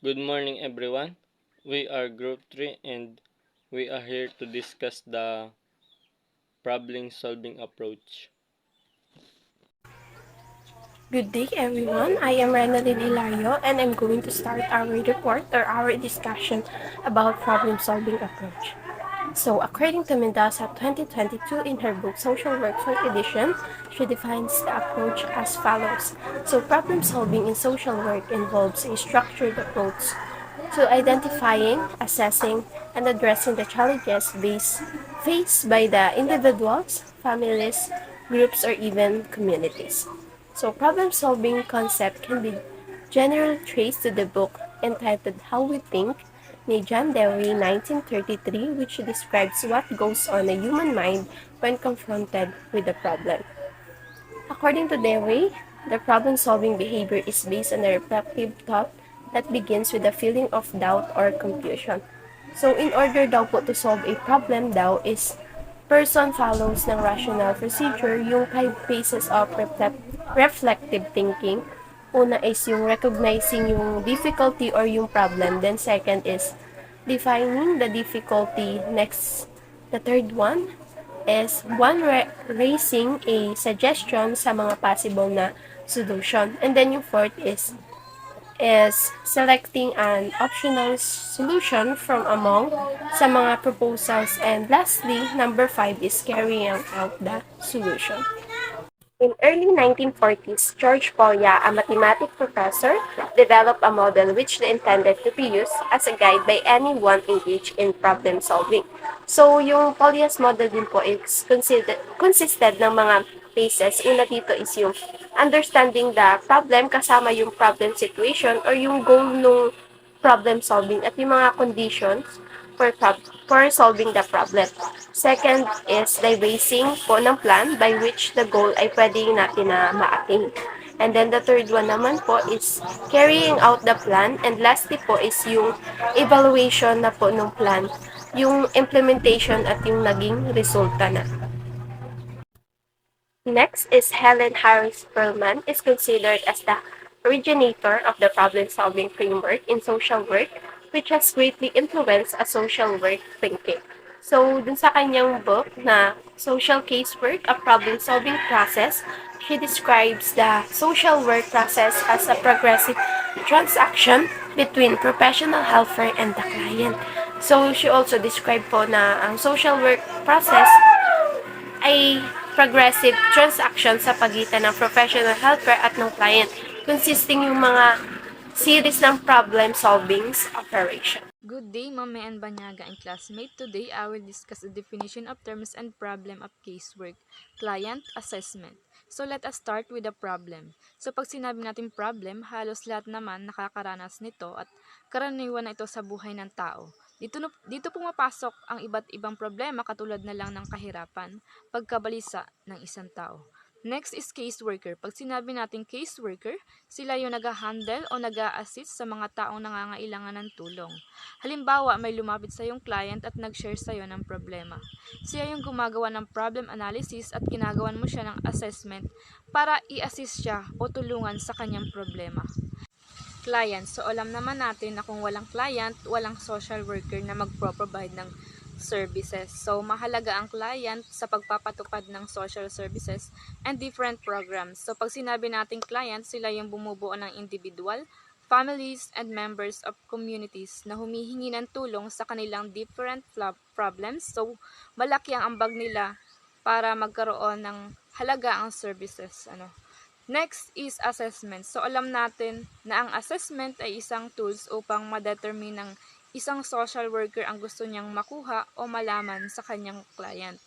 Good morning, everyone. We are Group 3 and we are here to discuss the problem solving approach. Good day, everyone. I am Renalyn Hilario, and I'm going to start our report or our discussion about problem-solving approach. So, according to Mendoza 2022 in her book Social Work 4th edition, she defines the approach as follows. So, problem-solving in social work involves a structured approach to identifying, assessing, and addressing the challenges faced by the individuals, families, groups, or even communities. So, problem-solving concept can be generally traced to the book entitled How We Think ni John Dewey, 1933, which describes what goes on a human mind when confronted with a problem. According to Dewey, the problem-solving behavior is based on a reflective thought that begins with a feeling of doubt or confusion. So, in order daw po to solve a problem daw is person follows ng rational procedure yung 5 phases of reflective thinking. Una is yung recognizing yung difficulty or yung problem. Then second is defining the difficulty. Next, the third one is raising a suggestion sa mga possible na solution. And then yung fourth is selecting an optional solution from among sa mga proposals. And lastly, number 5 is carrying out the solution. In early 1940s, George Polya, a mathematics professor, developed a model which they intended to be used as a guide by anyone engaged in problem solving. So, yung Polya's model din po is consisted ng mga phases. Una dito is yung understanding the problem kasama yung problem situation or yung goal ng problem solving at yung mga conditions for solving the problem. Second is devising po ng plan by which the goal ay pwede natin na ma-attain. And then the third one naman po is carrying out the plan. And lastly po is yung evaluation na po ng plan, yung implementation at yung naging resulta na. Next is Helen Harris Perlman is considered as the originator of the problem-solving framework in social work, which has greatly influenced a social work thinking. So, dun sa kanyang book na Social Casework, a Problem-Solving Process, she describes the social work process as a progressive transaction between professional helper and the client. So, she also described po na ang social work process ay progressive transaction sa pagitan ng professional helper at ng client, consisting yung mga series ng problem-solving operation. Good day, Mame and Banyaga and classmate. Today, I will discuss the definition of terms and problem of casework, client assessment. So, let us start with the problem. So, pag sinabi natin problem, halos lahat naman nakakaranas nito at karaniwan na ito sa buhay ng tao. Dito pumapasok ang iba't ibang problema katulad na lang ng kahirapan, pagkabalisa ng isang tao. Next is caseworker. Pag sinabi natin caseworker, sila yung nag-handle o nag-assist sa mga taong nangangailangan ng tulong. Halimbawa, may lumapit sa yung client at nag-share sa iyo ng problema. Siya yung gumagawa ng problem analysis at ginagawan mo siya ng assessment para i-assist siya o tulungan sa kanyang problema. Client. So, alam naman natin na kung walang client, walang social worker na magpro-provide ng services. So, mahalaga ang client sa pagpapatupad ng social services and different programs. So, pag sinabi natin client, sila yung bumubuo ng individual, families, and members of communities na humihingi ng tulong sa kanilang different problems. So, malaki ang ambag nila para magkaroon ng halaga ang services. Next is assessment. So, alam natin na ang assessment ay isang tools upang ma-determine ng isang social worker ang gusto niyang makuha o malaman sa kanyang client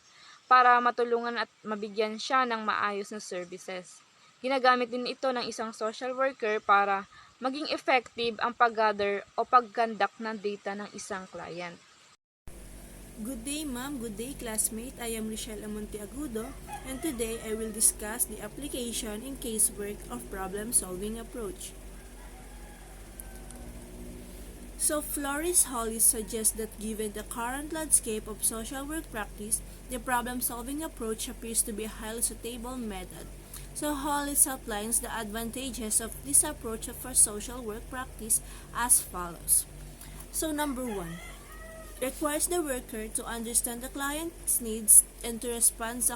para matulungan at mabigyan siya ng maayos na services. Ginagamit din ito ng isang social worker para maging effective ang pag-gather o pag-conduct ng data ng isang client. Good day, ma'am. Good day, classmate. I am Richelle Amonte Agudo, and today I will discuss the application in casework of problem-solving approach. So, Flores Hollis suggests that given the current landscape of social work practice, the problem-solving approach appears to be a highly suitable method. So Hollis outlines the advantages of this approach for social work practice as follows. So number 1, requires the worker to understand the client's needs and to respond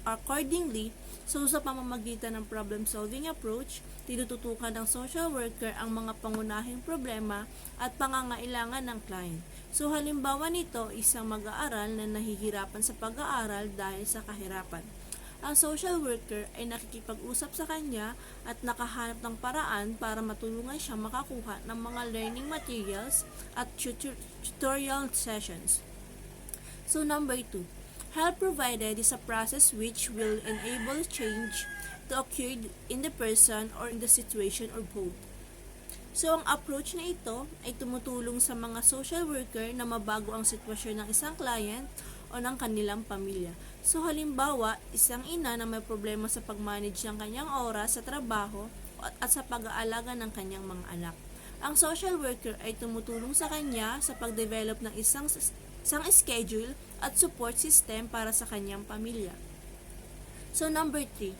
accordingly. So sa pamamagitan ng problem-solving approach, tinututukan ng social worker ang mga pangunahing problema at pangangailangan ng client. So halimbawa nito, isang mag-aaral na nahihirapan sa pag-aaral dahil sa kahirapan. Ang social worker ay nakikipag-usap sa kanya at nakahanap ng paraan para matulungan siya makakuha ng mga learning materials at tutorial sessions. So number 2, help provided is a process which will enable change to occur in the person or in the situation or both. So, ang approach na ito ay tumutulong sa mga social worker na mabago ang sitwasyon ng isang client o ng kanilang pamilya. So, halimbawa, isang ina na may problema sa pag-manage ng kanyang oras sa trabaho at sa pag-aalaga ng kanyang mga anak. Ang social worker ay tumutulong sa kanya sa pag-develop ng isang schedule at support system para sa kanyang pamilya. So, number 3,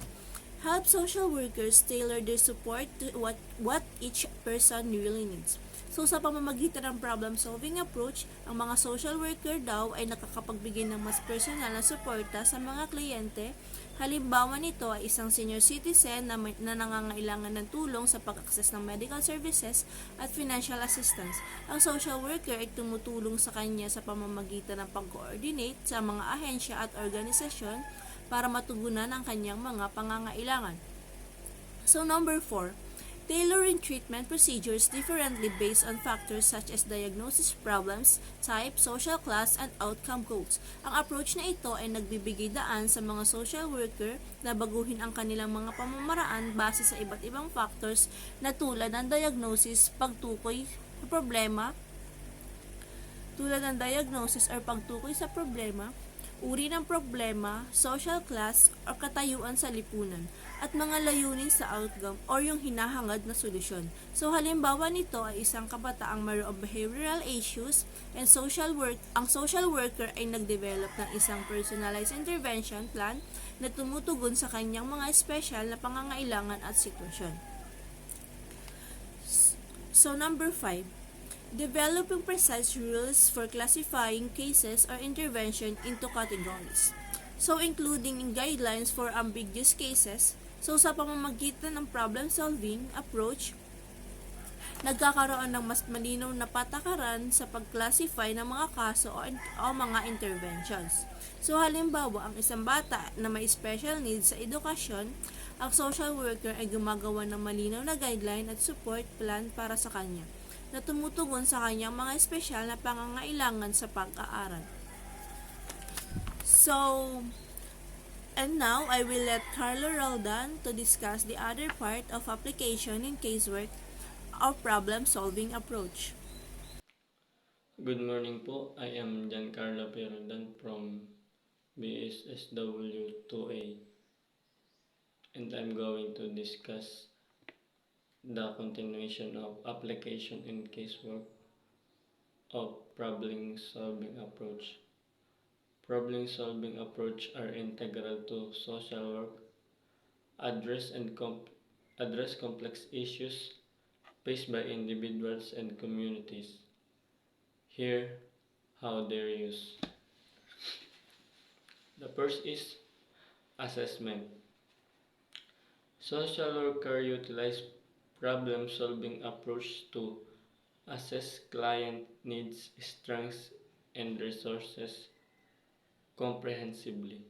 help social workers tailor their support to what each person really needs. So sa pamamagitan ng problem-solving approach, ang mga social worker daw ay nakakapagbigay ng mas personal na suporta sa mga kliyente. Halimbawa nito ay isang senior citizen na nangangailangan ng tulong sa pag-access ng medical services at financial assistance. Ang social worker ay tumutulong sa kanya sa pamamagitan ng pag-coordinate sa mga ahensya at organisasyon para matugunan ang kanyang mga pangangailangan. So number 4, tailoring treatment procedures differently based on factors such as diagnosis problems, type, social class, and outcome goals. Ang approach na ito ay nagbibigay daan sa mga social worker na baguhin ang kanilang mga pamamaraan base sa iba't ibang factors na tulad ng diagnosis, pagtukoy sa problema, uri ng problema, social class, o katayuan sa lipunan, at mga layunin sa outcome o yung hinahangad na solusyon. So halimbawa nito ay isang kabataang mayroong behavioral issues and ang social worker ay nagdevelop ng isang personalized intervention plan na tumutugon sa kanyang mga special na pangangailangan at sitwasyon. So number 5, developing precise rules for classifying cases or intervention into categories. So, including guidelines for ambiguous cases. So, sa pamamagitan ng problem-solving approach, nagkakaroon ng mas malinaw na patakaran sa pag-classify ng mga kaso o mga interventions. So, halimbawa, ang isang bata na may special needs sa edukasyon, ang social worker ay gumagawa ng malinaw na guideline at support plan para sa kanya na tumutugon sa kanyang mga espesyal na pangangailangan sa pag-aaral. So, and now I will let Carlo Roldan to discuss the other part of application in casework of problem-solving approach. Good morning po. I am Giancarlo Peraldan from BSSW 2A, and I'm going to discuss the continuation of application in casework of problem-solving approach. Problem-solving approach are integral to social work, address complex issues faced by individuals and communities. Here, how they're used. The first is assessment. Social worker utilize problem-solving approach to assess client needs, strengths, and resources comprehensively.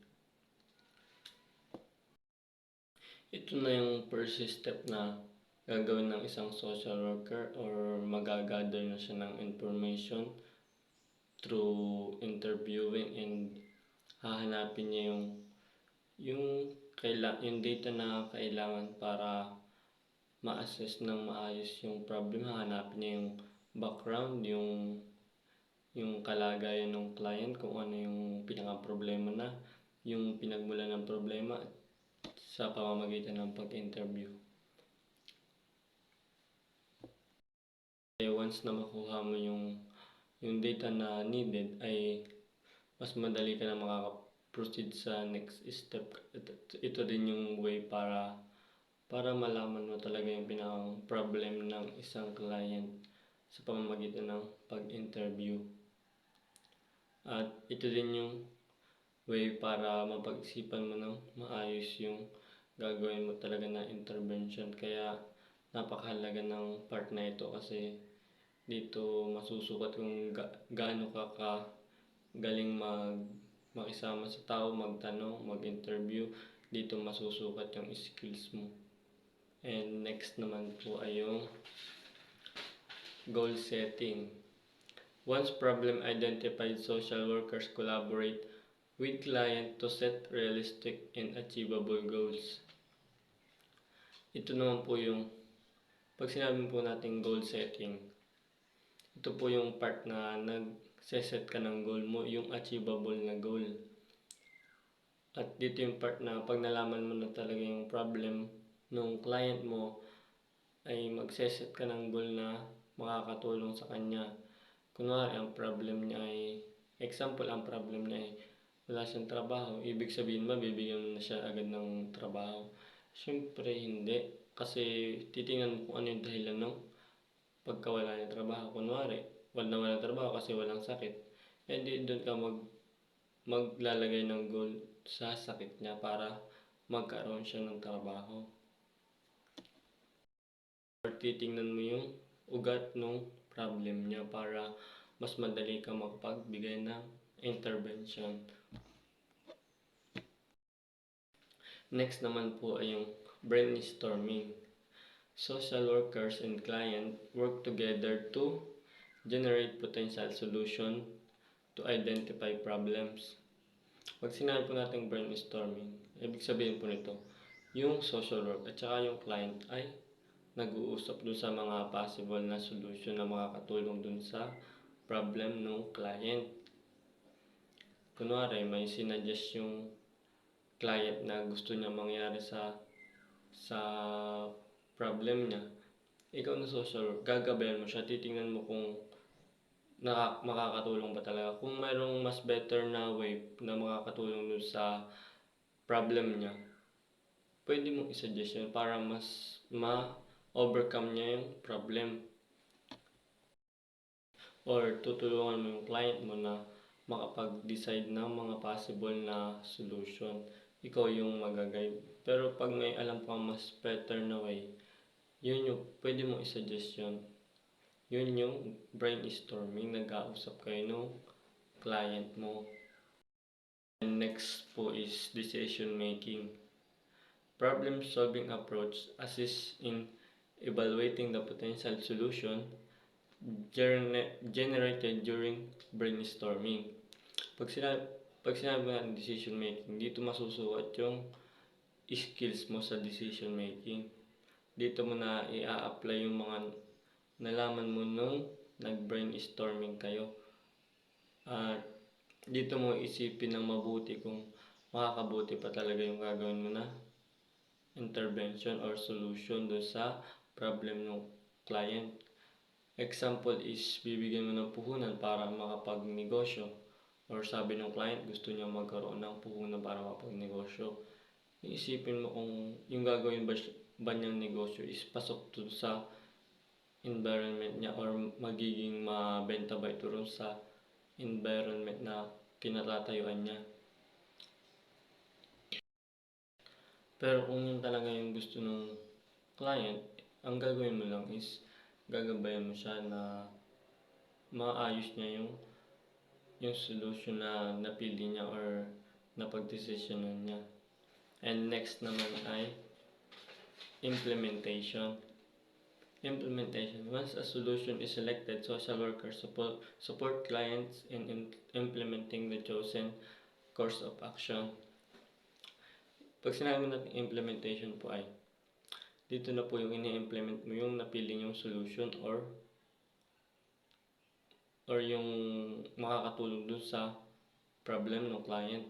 Ito na yung first step na gagawin ng isang social worker or magagather na siya ng information through interviewing, and hahanapin niya yung data na kailangan para ma-assess ng maayos yung problem. Hahanapin niya yung background, yung kalagayan ng client, kung ano yung pinaka-problema na, yung pinagmulan ng problema sa pamamagitan ng pag-interview. Once na makuha mo yung data na needed, ay mas madali ka na proceed sa next step. Ito din yung way para malaman mo talaga yung pinakang problem ng isang client sa pamamagitan ng pag-interview. At ito din yung way para mapag-isipan mo ng maayos yung gagawin mo talaga na intervention. Kaya napakahalaga ng part na ito kasi dito masusukat kung gaano ka galing makisama sa tao, magtanong, mag-interview. Dito masusukat yung skills mo. And next naman po ay yung goal setting. Once problem identified, social workers collaborate with client to set realistic and achievable goals. Ito naman po yung, pag sinabi po natin goal setting, ito po yung part na nag-set ka ng goal mo, yung achievable na goal. At dito yung part na pag nalaman mo na talaga yung problem ng client mo, ay mag-set ka ng goal na makakatulong sa kanya. Kunwari, ang problem niya ay, ang problem niya ay wala siyang trabaho. Ibig sabihin ba, bibigyan mo na siya agad ng trabaho? Siyempre, hindi. Kasi titingnan mo kung ano yung dahilan ng pagkawala ng trabaho. Kunwari, wala trabaho kasi walang sakit. Hindi doon ka maglalagay ng goal sa sakit niya para magkaroon siya ng trabaho. Or titingnan mo yung ugat ng problem niya para mas madali ka makapagbigay ng intervention. Next naman po ay yung brainstorming. Social workers and client work together to generate potential solution to identify problems. Pag sinabi po natin brainstorming, ibig sabihin po nito, yung social work at saka yung client ay nag-uusap dun sa mga possible na solution na makakatulong dun sa problem ng client. Kunwari, may sinuggest yung client na gusto niya mangyari sa problem niya. Ikaw na social work, gagabayan mo siya, titingnan mo kung makakatulong ba talaga. Kung mayroong mas better na way na makakatulong dun sa problem niya, pwede mong isuggest yun para mas ma-overcome niya yung problem. Or tutulungan mo yung client mo na makapag-decide ng mga possible na solution. Ikaw yung mag-guide. Pero pag may alam kang mas better na way, yun yung pwede mong isuggest yun. Yun yung brainstorming, nag-ausap kayo ng client mo. And next po is decision making. Problem-solving approach assists in evaluating the potential solution generated during brainstorming. Pag sinabi mo natin decision making, dito masusukat yung skills mo sa decision making. Dito mo na i-apply yung mga nalaman mo nung nag-brainstorming kayo. Dito mo isipin ng mabuti kung makakabuti pa talaga yung gagawin mo na intervention or solution do sa problem ng client. Example is, bibigyan mo ng puhunan para makapagnegosyo, or sabi ng client gusto niya magkaroon ng puhunan para makapagnegosyo. Iisipin mo kung yung gagawin ba niyang negosyo is pasok to sa environment niya or magiging mabenta ba ito rin sa environment na kinatatayuan niya. Pero kung yun talaga yung gusto ng client, ang gagawin mo lang is gagabayan mo siya na maayos niya yung solution na napili niya or napag-desisyonan niya. And next naman ay implementation. Once a solution is selected, social workers support clients in implementing the chosen course of action. Pag sinabi natin implementation po ay, dito na po yung ini-implement mo yung napili yung solution or yung makakatulong dun sa problem ng client.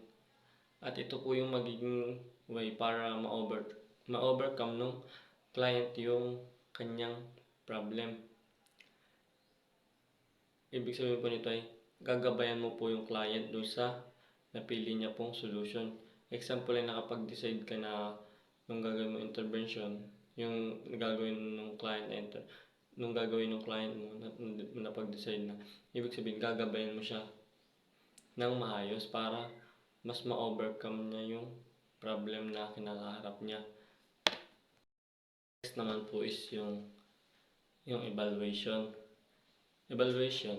At ito po yung magiging way para ma-overcome ng client yung kanyang problem. Ibig sabihin po nito ay, gagabayan mo po yung client dun sa napili niya pong solution. Example ay nakapag-decide ka na nung gagawin mo intervention, yung gagawin ng client nung gagawin ng client mo, napag-decide na, ibig sabihin gagabayan mo siya ng maayos para mas ma-overcome niya yung problem na kinakaharap niya. Next naman po is yung evaluation. Evaluation,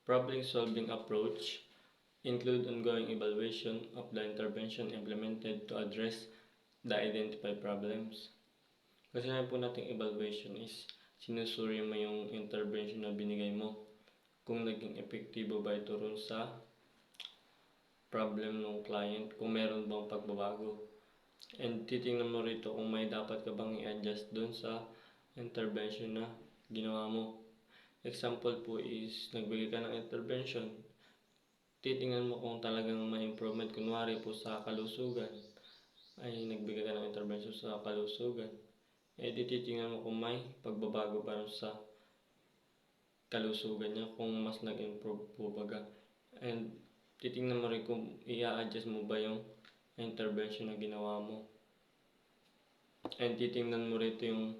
problem-solving approach, include ongoing evaluation of the intervention implemented to address the identified problems. Kasi sabi po nating evaluation is sinusuri mo yung intervention na binigay mo, kung naging epektibo ba ito ron sa problem ng client, kung meron bang pagbabago. And titingnan mo rito kung may dapat ka bang i-adjust dun sa intervention na ginawa mo. Example po is, nagbigay ka ng intervention, titingnan mo kung talagang may improvement. Kunwari po sa kalusugan, ay nagbigay ka ng intervention sa kalusugan, di titingnan mo kung may pagbabago pa sa kalusugan niya, kung mas nag-improve po baga. And titingnan mo rin kung i-adjust mo ba yung intervention na ginawa mo. And titingnan mo rito yung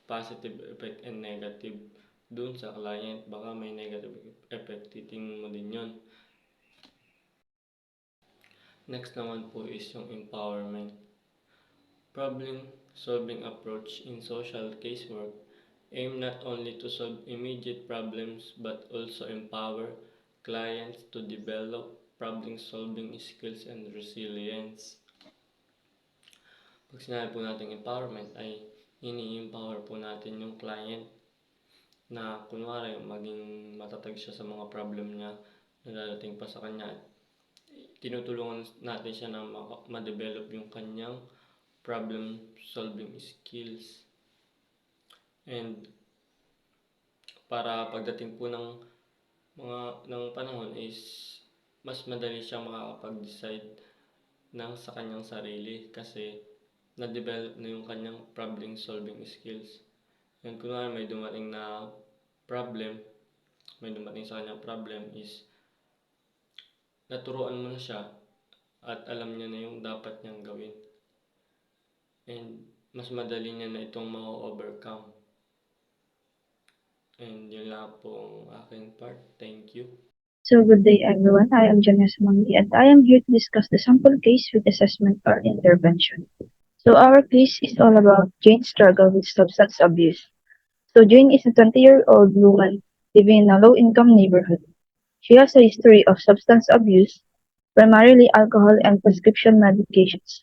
positive effect and negative dun sa client. Baka may negative effect, titingnan mo din yun. Next naman po is yung empowerment. Problem-solving approach in social casework aim not only to solve immediate problems but also empower clients to develop problem-solving skills and resilience. Pag sinabi po natin empowerment ay ini-empower po natin yung client na kunwari maging matatag siya sa mga problem niya na darating pa sa kanya. Tinutulungan natin siya na ma-develop yung kanyang problem-solving skills. And para pagdating po ng panahon is mas madali siya makakapag-decide ng sa kanyang sarili kasi na-develop na yung kanyang problem-solving skills. And kunwari may dumating sa kanyang problem is naturuan mo na siya at alam niya na yung dapat niyang gawin. And mas madali niya na itong ma-overcome. And yun lang po ang aking part. Thank you. So good day everyone, I am Janessa Manggi and I am here to discuss the sample case with assessment or intervention. So our case is all about Jane's struggle with substance abuse. So Jane is a 20-year-old woman living in a low-income neighborhood. She has a history of substance abuse, primarily alcohol and prescription medications.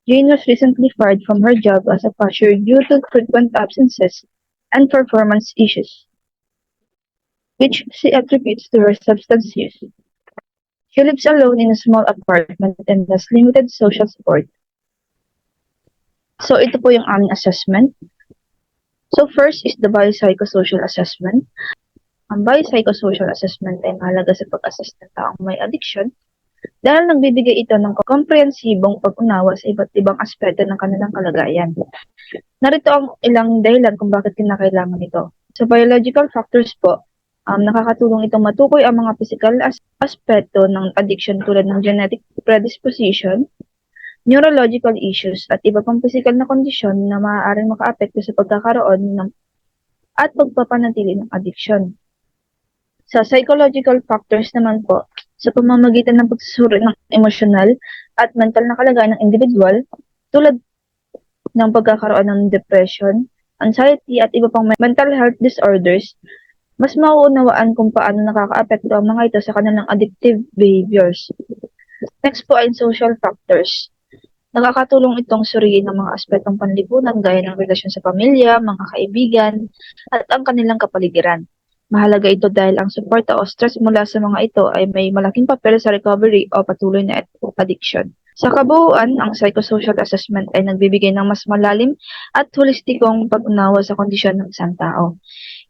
Jane was recently fired from her job as a cashier due to frequent absences and performance issues, which she attributes to her substance use. She lives alone in a small apartment and has limited social support. So ito po yung aming assessment. So first is the biopsychosocial assessment. Ang biopsychosocial assessment ay mahalaga sa pag-assess ng taong may addiction dahil nagbibigay ito ng komprehensibong pag-unawa sa iba't ibang aspeto ng kanilang kalagayan. Narito ang ilang dahilan kung bakit kinakailangan ito. Sa biological factors po, nakakatulong itong matukoy ang mga physical aspeto ng addiction tulad ng genetic predisposition, neurological issues, at iba pang physical na kondisyon na maaaring makaapekto sa pagkakaroon at pagpapanatili ng addiction. Sa psychological factors naman po, sa pamamagitan ng pagsusuri ng emosyonal at mental na kalagayan ng individual, tulad ng pagkakaroon ng depression, anxiety, at iba pang mental health disorders, mas mauunawaan kung paano nakakaapekto ang mga ito sa kanilang addictive behaviors. Next po ay social factors. Nakakatulong itong suriin ng mga aspetong panlipunan gaya ng relasyon sa pamilya, mga kaibigan, at ang kanilang kapaligiran. Mahalaga ito dahil ang suporta o stress mula sa mga ito ay may malaking papel sa recovery o patuloy na addiction. Sa kabuuan, ang psychosocial assessment ay nagbibigay ng mas malalim at holistikong pag-unawa sa kondisyon ng isang tao.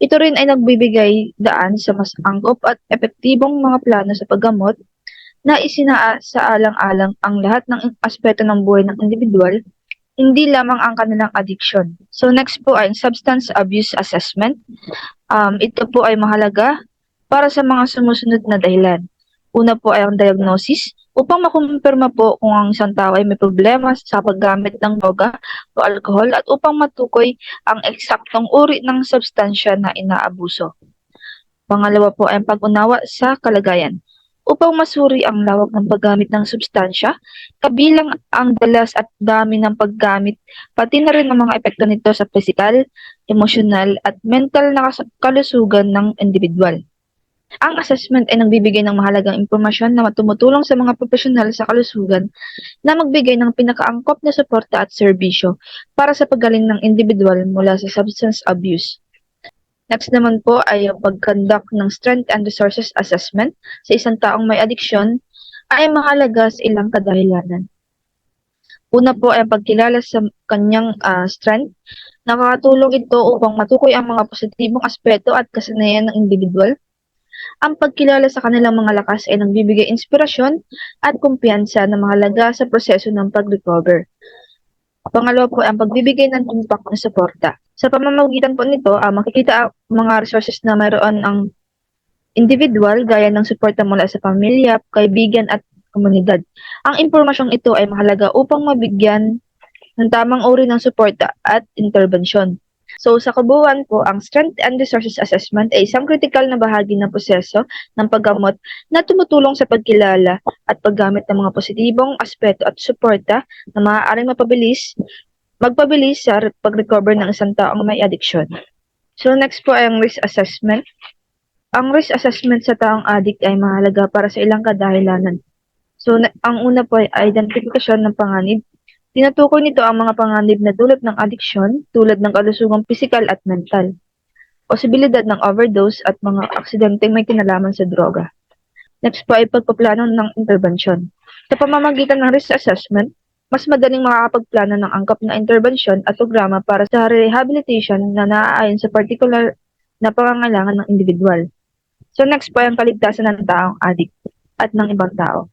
Ito rin ay nagbibigay daan sa mas angkop at epektibong mga plano sa paggamot na isinasaalang-alang ang lahat ng aspeto ng buhay ng individual, hindi lamang ang kanilang addiction. So next po ay substance abuse assessment. Ito po ay mahalaga para sa mga sumusunod na dahilan. Una po ay ang diagnosis upang makumpirma po kung ang isang tao ay may problema sa paggamit ng droga o alkohol at upang matukoy ang eksaktong uri ng substansya na inaabuso. Pangalawa po ay ang pag-unawa sa kalagayan. Upang masuri ang lawak ng paggamit ng substansya, kabilang ang dalas at dami ng paggamit, pati na rin ang mga epekto nito sa physical, emosyonal at mental na kalusugan ng individual. Ang assessment ay nagbibigay ng mahalagang impormasyon na tumutulong sa mga profesional sa kalusugan na magbigay ng pinakaangkop na suporta at serbisyo para sa paggaling ng individual mula sa substance abuse. Next naman po ay yung pag-conduct ng strength and resources assessment sa isang taong may addiction ay mahalaga sa ilang kadahilanan. Una po ay ang pagkilala sa kanyang strength. Nakakatulong ito upang matukoy ang mga positibong aspeto at kasanayan ng individual. Ang pagkilala sa kanilang mga lakas ay nagbibigay inspirasyon at kumpiyansa na mahalaga sa proseso ng pag-recover. Pangalawa po ay ang pagbibigay ng impact na suporta. Sa pamamagitan po nito, makikita ang mga resources na mayroon ang individual gaya ng suporta mula sa pamilya, kaibigan at komunidad. Ang impormasyong ito ay mahalaga upang mabigyan ng tamang uri ng suporta at intervensyon. So sa kabuuan po, ang Strength and Resources Assessment ay isang critical na bahagi ng proseso ng paggamot na tumutulong sa pagkilala at paggamit ng mga positibong aspeto at suporta na maaaring magpabilis sa pag-recover ng isang taong may addiction. So next po ay ang risk assessment. Ang risk assessment sa taong addict ay mahalaga para sa ilang kadahilanan. So ang una po ay identifikasyon ng panganib. Tinutukoy nito ang mga panganib na dulot ng addiction tulad ng kalusugang pisikal at mental, posibilidad ng overdose at mga aksidenteng may kinalaman sa droga. Next po ay pagpaplano ng intervensyon. Sa pamamagitan ng risk assessment, mas madaling makakapagplano ng angkop na intervensyon at programa para sa rehabilitation na naaayon sa particular na pangangailangan ng individual. So next po ay ang kaligtasan ng taong addict at ng ibang tao.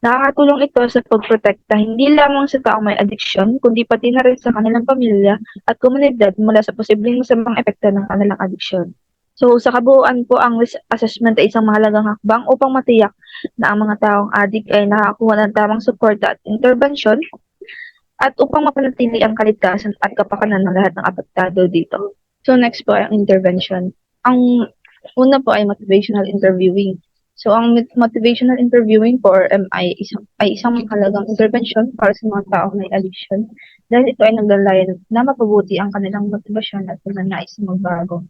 Nakakatulong ito sa pagprotekta hindi lamang sa taong may addiction, kundi pati na rin sa kanilang pamilya at komunidad mula sa posibleng masamang epekto ng kanilang addiction. So sa kabuuan po, ang risk assessment ay isang mahalagang hakbang upang matiyak na ang mga taong addict ay nakakuha ng tamang suporta at intervention at upang mapanatili ang kaligtasan at kapakanan ng lahat ng apektado dito. So next po ay ang intervention. Ang una po ay motivational interviewing. So, ang motivational interviewing po or MI ay isang mahalagang intervention para sa mga taong may addiction dahil ito ay naglalayan na mapabuti ang kanilang motibasyon at pagnanais na magbago.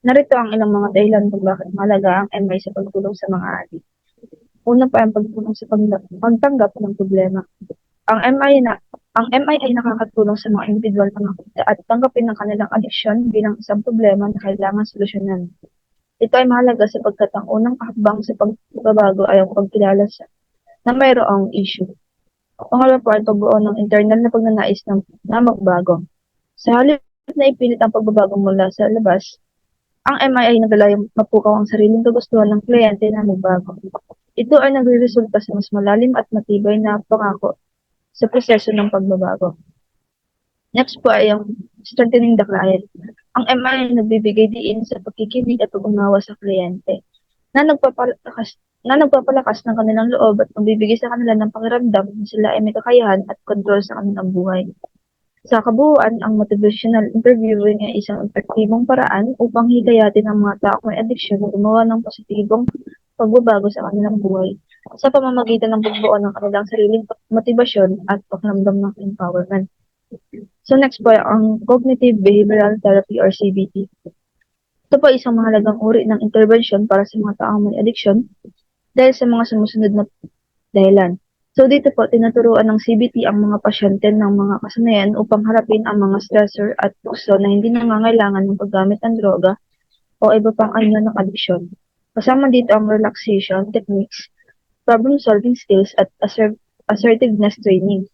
Narito ang ilang mga dahilan kung bakit mahalaga ang MI sa pagtulong sa mga addict. Una pa ang pagtulong sa pagtanggap ng problema. Ang MI ay nakakatulong sa mga individual na makita at tanggapin ang kanilang addiction bilang isang problema na kailangan solusyonan. Ito ay mahalaga sapagkat ang unang hakbang sa pagbabago ay ang pagkilala na mayroong issue. Pangalawa po ay pagbuo ng internal na pagnanais na magbago. Sa halip na ipilit ang pagbabago mula sa labas, ang MI ay naglalayong mapukaw ang sariling kagustuhan ng kliyente na magbago. Ito ay nagreresulta sa mas malalim at matibay na pangako sa proseso ng pagbabago. Next po ay ang strengthening the client. Ang MI ay nagbibigay diin sa pagkikinig at pag-unawa sa kliyente na nagpapalakas ng kanilang loob at magbibigay sa kanila ng pakiramdam na sila ay may kakayahan at kontrol sa kanilang buhay. Sa kabuuan, ang motivational interviewing ay isang epektibong paraan upang hikayatin ang mga taong may addiction na gumawa ng positibong pagbabago sa kanilang buhay sa pamamagitan ng pagbuo ng kanilang sariling motibasyon at pakiramdam ng empowerment. So next po ang Cognitive Behavioral Therapy or CBT. Ito po isang mahalagang uri ng intervention para sa mga taong may addiction dahil sa mga sumusunod na dahilan. So dito po tinuturuan ng CBT ang mga pasyente ng mga kasanayan upang harapin ang mga stressor at tukso na hindi nangangailangan ng paggamit ng droga o iba pang anyo ng addiction. Kasama dito ang relaxation techniques, problem-solving skills at assertiveness training.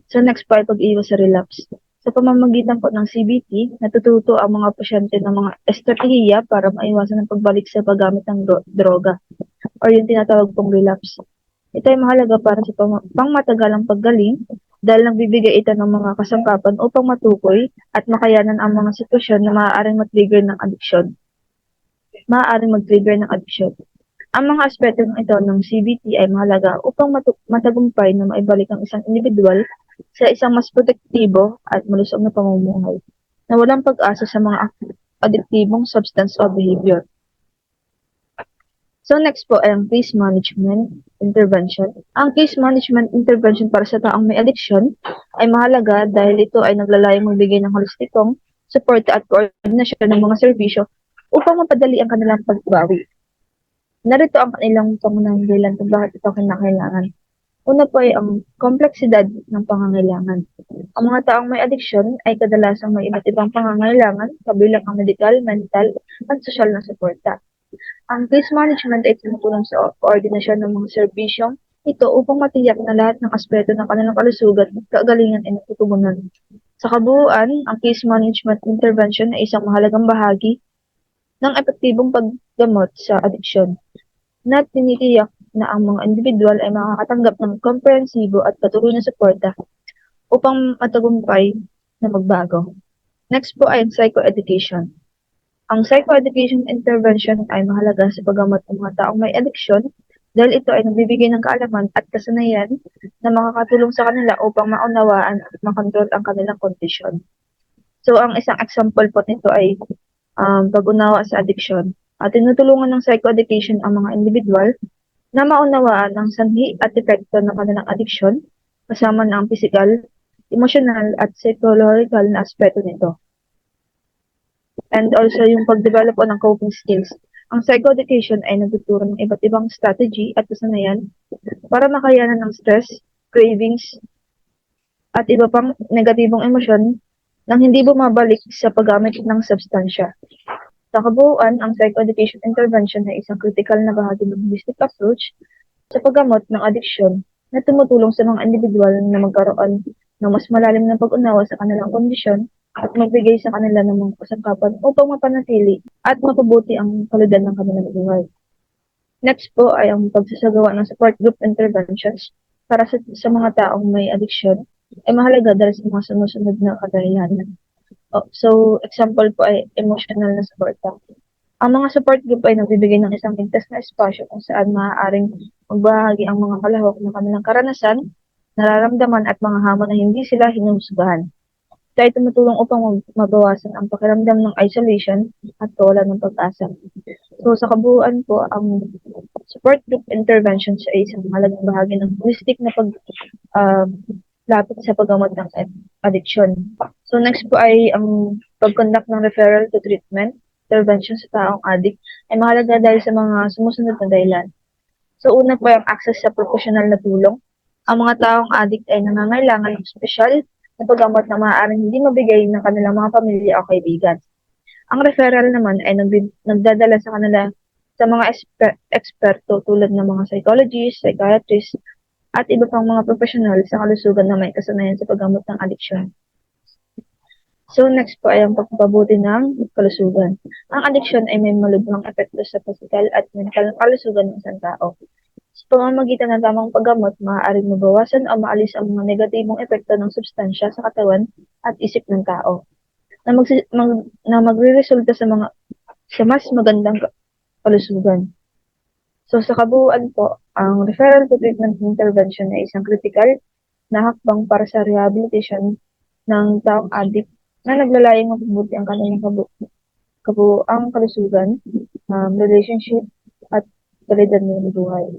So next po ay pag-iwas sa relapse. Sa pamamagitan po ng CBT, natututo ang mga pasyente ng mga estratehiya para maiwasan ang pagbalik sa paggamit ng droga or yung tinatawag pong relapse. Ito ay mahalaga para sa pangmatagalang paggaling dahil nagbibigay ito ng mga kasangkapan upang matukoy at makayanan ang mga sitwasyon na maaaring mag-trigger ng addiction. Ang mga aspetong ito ng CBT ay mahalaga upang matagumpay na maibalik ang isang individual sa isang mas protektibo at malusog na pamumuhay na walang pag-asa sa mga adiktibong substance o behavior. So next po ay ang case management intervention. Ang case management intervention para sa taong may addiction ay mahalaga dahil ito ay naglalayong magbigay ng holistikong suporta at koordinasyon ng mga serbisyo upang mapadali ang kanilang pagbawi. Narito ang kanilang pangunahing dahilan kung bakit ito kinakailangan. Una po ay ang kompleksidad ng pangangailangan. Ang mga taong may addiction ay kadalasang may iba't ibang pangangailangan kabilang ang medical, mental, at sosyal na suporta. Ang case management ay tumutulong sa koordinasyon ng mga serbisyong ito upang matiyak na lahat ng aspeto ng kanilang kalusugan at kagalingan ay natutugunan. Sa kabuuan, ang case management intervention ay isang mahalagang bahagi ng epektibong paggamot sa addiction na tinitiyak na ang mga individual ay makakatanggap ng komprehensibo at patuloy na suporta upang matagumpay na magbago. Next po ay ang psychoeducation. Ang psychoeducation intervention ay mahalaga sa paggamot ng mga taong may addiction dahil ito ay nagbibigay ng kaalaman at kasanayan na makakatulong sa kanila upang maunawaan at makontrol ang kanilang kondisyon. So, ang isang example po nito ay pag-unawa sa addiction. At tinutulungan ng psychoeducation ang mga individual na maunawaan ang sanhi at epekto ng kanilang addiction kasama na ang physical, emotional at psychological na aspeto nito. And also yung pag-develop ng coping skills. Ang psychoeducation ay nagtuturo ng iba't ibang strategy at kasanayan para makayanan ng stress, cravings, at iba pang negatibong emosyon nang hindi bumabalik sa paggamit ng substansya. Sa kabuuan, ang psychoeducation intervention ay isang critical na bahagi ng holistic approach sa paggamot ng addiction na tumutulong sa mga individual na magkaroon ng mas malalim na pag-unawa sa kanilang kondisyon at magbigay sa kanila ng mga kasangkapan upang mapanatili at mapabuti ang kalidad ng kanilang buhay. Next po ay ang pagsasagawa ng support group interventions para sa mga taong may addiction ay mahalaga dahil sa mga sumusunod na kadahilanan. So, example po ay emotional na support. Ang mga support group ay nagbibigay ng isang ligtas na espasyo kung saan maaaring magbahagi ang mga kalahok ng kanilang karanasan, nararamdaman at mga hamon na hindi sila hinuhusgahan. Ito ay tumutulong upang mabawasan ang pakiramdam ng isolation at kawalan ng pag-asa. So, sa kabuuan po, ang support group interventions ay isang mahalagang bahagi ng holistic na lapit sa paggamot ng addiction. So next po ay ang pag-conduct ng referral to treatment intervention sa taong addict ay mahalaga dahil sa mga sumusunod na dahilan. So una po ay ang access sa professional na tulong. Ang mga taong addict ay nangangailangan ng special na paggamot na maaaring hindi mabigay ng kanilang mga pamilya o kaibigan. Ang referral naman ay nagdadala sa kanila sa mga eksperto tulad ng mga psychologists, psychiatrists, at iba pang mga profesional sa kalusugan na may kasanayan sa paggamot ng addiction. So next po ay ang pagpapabuti ng kalusugan. Ang addiction ay may malubhang epekto sa physical at mental na kalusugan ng isang tao. Sa pamamagitan ng tamang paggamot, maaaring mabawasan o maalis ang mga negatibong epekto ng substansya sa katawan at isip ng tao na magre-resulta sa mas magandang kalusugan. So sa kabuuan po, ang referral to treatment intervention ay isang critical na hakbang para sa rehabilitation ng taong addict na naglalayong mapabuti ang kanilang kabuuang kalusugan, relationship at kalidad ng buhay.